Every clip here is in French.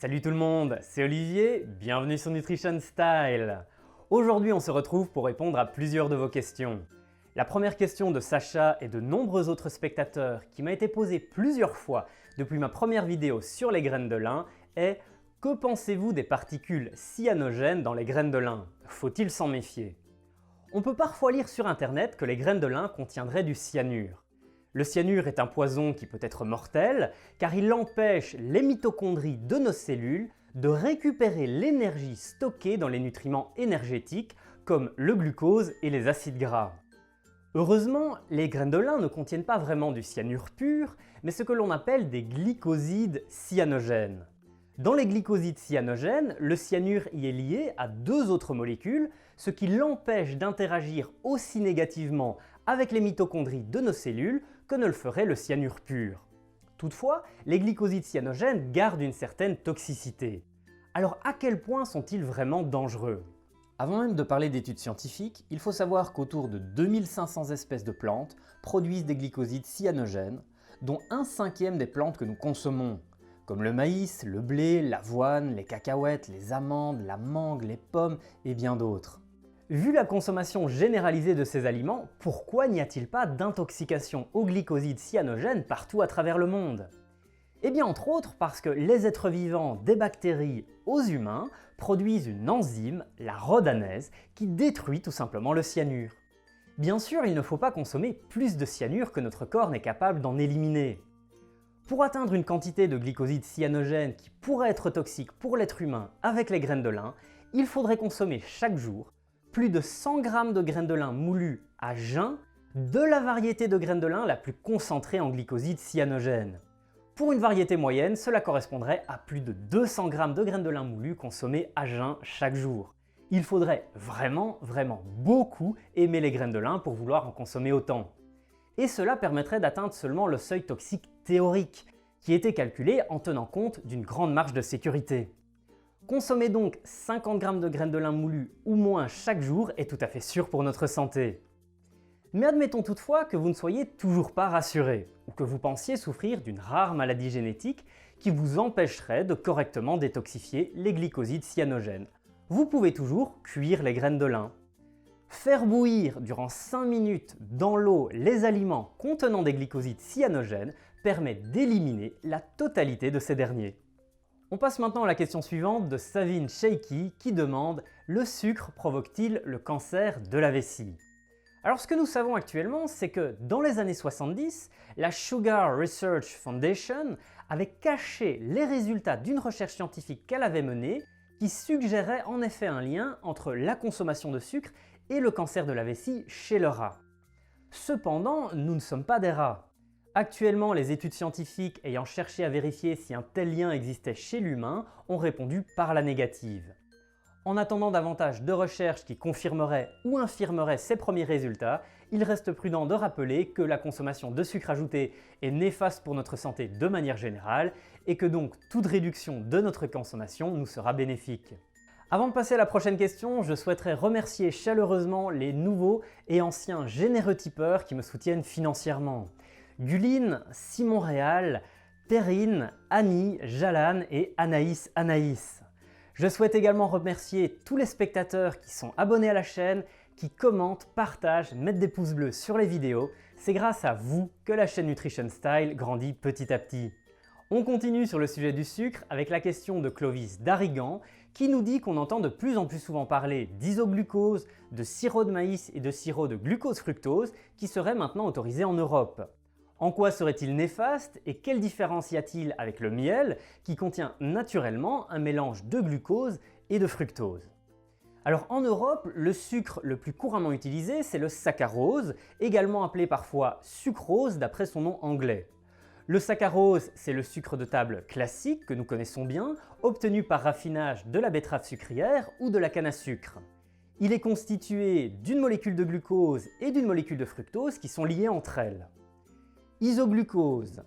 Salut tout le monde, c'est Olivier, bienvenue sur Nutrition Style. Aujourd'hui on se retrouve pour répondre à plusieurs de vos questions. La première question de Sacha et de nombreux autres spectateurs qui m'a été posée plusieurs fois depuis ma première vidéo sur les graines de lin est: que pensez-vous des particules cyanogènes dans les graines de lin? Faut-il s'en méfier? On peut parfois lire sur internet que les graines de lin contiendraient du cyanure. Le cyanure est un poison qui peut être mortel car il empêche les mitochondries de nos cellules de récupérer l'énergie stockée dans les nutriments énergétiques comme le glucose et les acides gras. Heureusement, les graines de lin ne contiennent pas vraiment du cyanure pur, mais ce que l'on appelle des glycosides cyanogènes. Dans les glycosides cyanogènes, le cyanure y est lié à deux autres molécules, ce qui l'empêche d'interagir aussi négativement avec les mitochondries de nos cellules que ne le ferait le cyanure pur. Toutefois, les glycosides cyanogènes gardent une certaine toxicité. Alors à quel point sont-ils vraiment dangereux? Avant même de parler d'études scientifiques, il faut savoir qu'autour de 2500 espèces de plantes produisent des glycosides cyanogènes, dont 1/5 des plantes que nous consommons, comme le maïs, le blé, l'avoine, les cacahuètes, les amandes, la mangue, les pommes et bien d'autres. Vu la consommation généralisée de ces aliments, pourquoi n'y a-t-il pas d'intoxication aux glycosides cyanogènes partout à travers le monde? Eh bien entre autres parce que les êtres vivants, des bactéries aux humains, produisent une enzyme, la rhodanase, qui détruit tout simplement le cyanure. Bien sûr, il ne faut pas consommer plus de cyanure que notre corps n'est capable d'en éliminer. Pour atteindre une quantité de glycosides cyanogènes qui pourrait être toxique pour l'être humain avec les graines de lin, il faudrait consommer chaque jour plus de 100 g de graines de lin moulues à jeun de la variété de graines de lin la plus concentrée en glycosides cyanogènes. Pour une variété moyenne, cela correspondrait à plus de 200 g de graines de lin moulues consommées à jeun chaque jour. Il faudrait vraiment beaucoup aimer les graines de lin pour vouloir en consommer autant. Et cela permettrait d'atteindre seulement le seuil toxique théorique, qui était calculé en tenant compte d'une grande marge de sécurité. Consommer donc 50 g de graines de lin moulues ou moins chaque jour est tout à fait sûr pour notre santé. Mais admettons toutefois que vous ne soyez toujours pas rassuré, ou que vous pensiez souffrir d'une rare maladie génétique qui vous empêcherait de correctement détoxifier les glycosides cyanogènes. Vous pouvez toujours cuire les graines de lin. Faire bouillir durant 5 minutes dans l'eau les aliments contenant des glycosides cyanogènes permet d'éliminer la totalité de ces derniers. On passe maintenant à la question suivante de Savine Sheikhi qui demande: le sucre provoque-t-il le cancer de la vessie? Alors ce que nous savons actuellement, c'est que dans les années 70, la Sugar Research Foundation avait caché les résultats d'une recherche scientifique qu'elle avait menée qui suggérait en effet un lien entre la consommation de sucre et le cancer de la vessie chez le rat. Cependant, nous ne sommes pas des rats. Actuellement, les études scientifiques ayant cherché à vérifier si un tel lien existait chez l'humain ont répondu par la négative. En attendant davantage de recherches qui confirmeraient ou infirmeraient ces premiers résultats, il reste prudent de rappeler que la consommation de sucre ajouté est néfaste pour notre santé de manière générale et que donc toute réduction de notre consommation nous sera bénéfique. Avant de passer à la prochaine question, je souhaiterais remercier chaleureusement les nouveaux et anciens généreux tipeurs qui me soutiennent financièrement. Guline, Simon Réal, Perrine, Annie, Jalane et Anaïs. Je souhaite également remercier tous les spectateurs qui sont abonnés à la chaîne, qui commentent, partagent, mettent des pouces bleus sur les vidéos. C'est grâce à vous que la chaîne Nutrition Style grandit petit à petit. On continue sur le sujet du sucre avec la question de Clovis Darigan qui nous dit qu'on entend de plus en plus souvent parler d'isoglucose, de sirop de maïs et de sirop de glucose-fructose qui seraient maintenant autorisés en Europe. En quoi serait-il néfaste et quelle différence y a-t-il avec le miel qui contient naturellement un mélange de glucose et de fructose? Alors en Europe, le sucre le plus couramment utilisé c'est le saccharose, également appelé parfois sucrose d'après son nom anglais. Le saccharose, c'est le sucre de table classique que nous connaissons bien, obtenu par raffinage de la betterave sucrière ou de la canne à sucre. Il est constitué d'une molécule de glucose et d'une molécule de fructose qui sont liées entre elles. Isoglucose,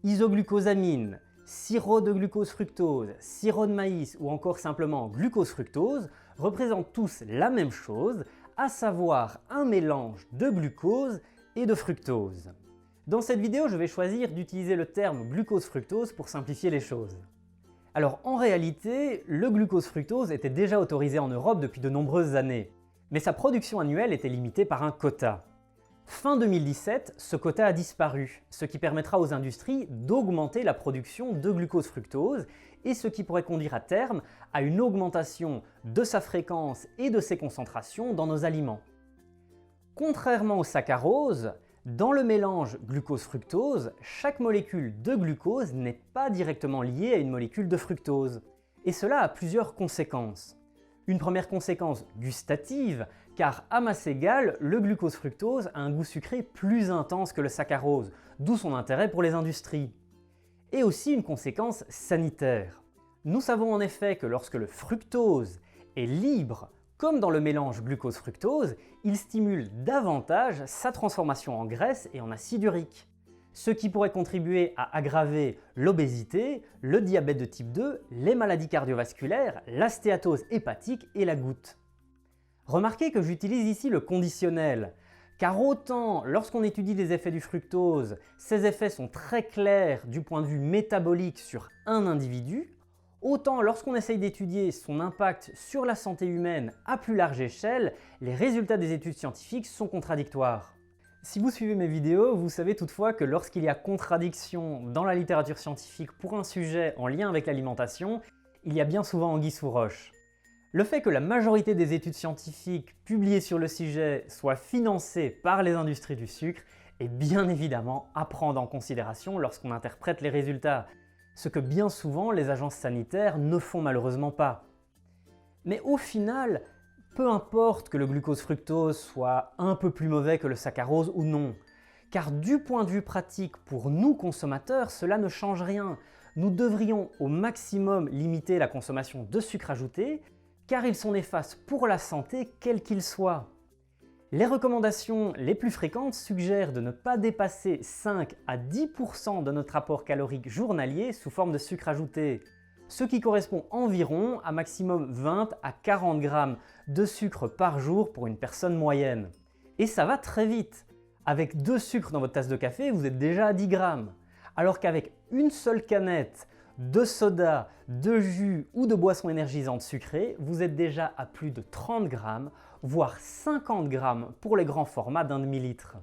isoglucosamine, sirop de glucose-fructose, sirop de maïs ou encore simplement glucose-fructose représentent tous la même chose, à savoir un mélange de glucose et de fructose. Dans cette vidéo, je vais choisir d'utiliser le terme glucose-fructose pour simplifier les choses. Alors en réalité, le glucose-fructose était déjà autorisé en Europe depuis de nombreuses années, mais sa production annuelle était limitée par un quota. Fin 2017, ce quota a disparu, ce qui permettra aux industries d'augmenter la production de glucose-fructose et ce qui pourrait conduire à terme à une augmentation de sa fréquence et de ses concentrations dans nos aliments. Contrairement au saccharose, dans le mélange glucose-fructose, chaque molécule de glucose n'est pas directement liée à une molécule de fructose. Et cela a plusieurs conséquences. Une première conséquence gustative, car à masse égale, le glucose-fructose a un goût sucré plus intense que le saccharose, d'où son intérêt pour les industries. Et aussi une conséquence sanitaire. Nous savons en effet que lorsque le fructose est libre, comme dans le mélange glucose-fructose, il stimule davantage sa transformation en graisse et en acide urique, ce qui pourrait contribuer à aggraver l'obésité, le diabète de type 2, les maladies cardiovasculaires, la stéatose hépatique et la goutte. Remarquez que j'utilise ici le conditionnel, car autant lorsqu'on étudie les effets du fructose, ces effets sont très clairs du point de vue métabolique sur un individu, autant lorsqu'on essaye d'étudier son impact sur la santé humaine à plus large échelle, les résultats des études scientifiques sont contradictoires. Si vous suivez mes vidéos, vous savez toutefois que lorsqu'il y a contradiction dans la littérature scientifique pour un sujet en lien avec l'alimentation, il y a bien souvent anguille sous roche. Le fait que la majorité des études scientifiques publiées sur le sujet soient financées par les industries du sucre est bien évidemment à prendre en considération lorsqu'on interprète les résultats, ce que bien souvent les agences sanitaires ne font malheureusement pas. Mais au final, peu importe que le glucose-fructose soit un peu plus mauvais que le saccharose ou non, car du point de vue pratique pour nous consommateurs, cela ne change rien. Nous devrions au maximum limiter la consommation de sucre ajouté, car ils sont néfastes pour la santé quels qu'ils soient. Les recommandations les plus fréquentes suggèrent de ne pas dépasser 5 à 10% de notre apport calorique journalier sous forme de sucre ajouté, ce qui correspond environ à maximum 20 à 40 grammes de sucre par jour pour une personne moyenne. Et ça va très vite. Avec 2 sucres dans votre tasse de café, vous êtes déjà à 10 grammes. Alors qu'avec une seule canette de soda, de jus ou de boisson énergisante sucrée, vous êtes déjà à plus de 30 grammes, voire 50 grammes pour les grands formats d'un demi-litre.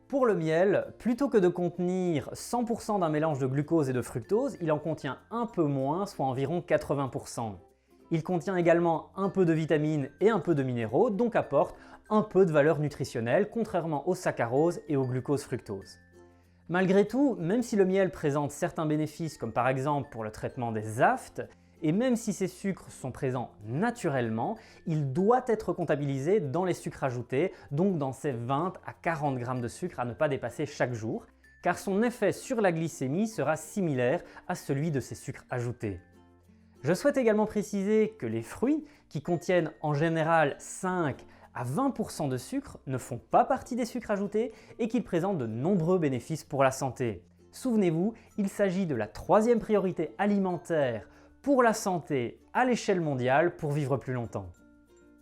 Pour le miel, plutôt que de contenir 100% d'un mélange de glucose et de fructose, il en contient un peu moins, soit environ 80%. Il contient également un peu de vitamines et un peu de minéraux, donc apporte un peu de valeur nutritionnelle, contrairement au saccharose et au glucose-fructose. Malgré tout, même si le miel présente certains bénéfices comme par exemple pour le traitement des aftes, et même si ces sucres sont présents naturellement, il doit être comptabilisé dans les sucres ajoutés, donc dans ces 20 à 40 grammes de sucre à ne pas dépasser chaque jour, car son effet sur la glycémie sera similaire à celui de ces sucres ajoutés. Je souhaite également préciser que les fruits, qui contiennent en général 5 à 20% de sucre, ne font pas partie des sucres ajoutés et qu'ils présentent de nombreux bénéfices pour la santé. Souvenez-vous, il s'agit de la 3e priorité alimentaire pour la santé à l'échelle mondiale pour vivre plus longtemps.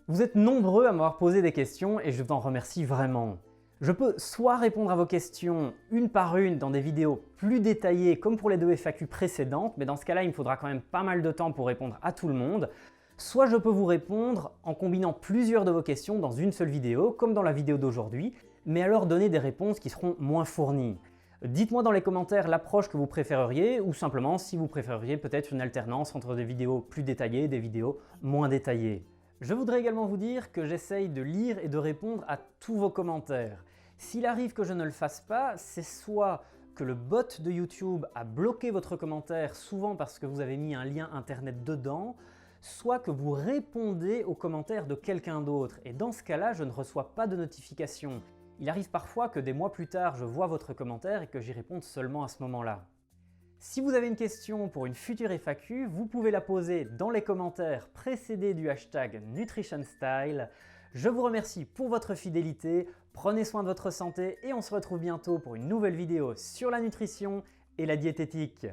Vous êtes nombreux à m'avoir posé des questions et je vous en remercie vraiment. Je peux soit répondre à vos questions une par une dans des vidéos plus détaillées comme pour les 2 FAQ précédentes, mais dans ce cas-là il me faudra quand même pas mal de temps pour répondre à tout le monde, soit je peux vous répondre en combinant plusieurs de vos questions dans une seule vidéo, comme dans la vidéo d'aujourd'hui, mais alors donner des réponses qui seront moins fournies. Dites-moi dans les commentaires l'approche que vous préféreriez, ou simplement si vous préféreriez peut-être une alternance entre des vidéos plus détaillées et des vidéos moins détaillées. Je voudrais également vous dire que j'essaye de lire et de répondre à tous vos commentaires. S'il arrive que je ne le fasse pas, c'est soit que le bot de YouTube a bloqué votre commentaire, souvent parce que vous avez mis un lien internet dedans, soit que vous répondez aux commentaires de quelqu'un d'autre, et dans ce cas-là, je ne reçois pas de notification. Il arrive parfois que des mois plus tard, je vois votre commentaire et que j'y réponde seulement à ce moment-là. Si vous avez une question pour une future FAQ, vous pouvez la poser dans les commentaires précédés du hashtag NutritionStyle. Je vous remercie pour votre fidélité, prenez soin de votre santé et on se retrouve bientôt pour une nouvelle vidéo sur la nutrition et la diététique.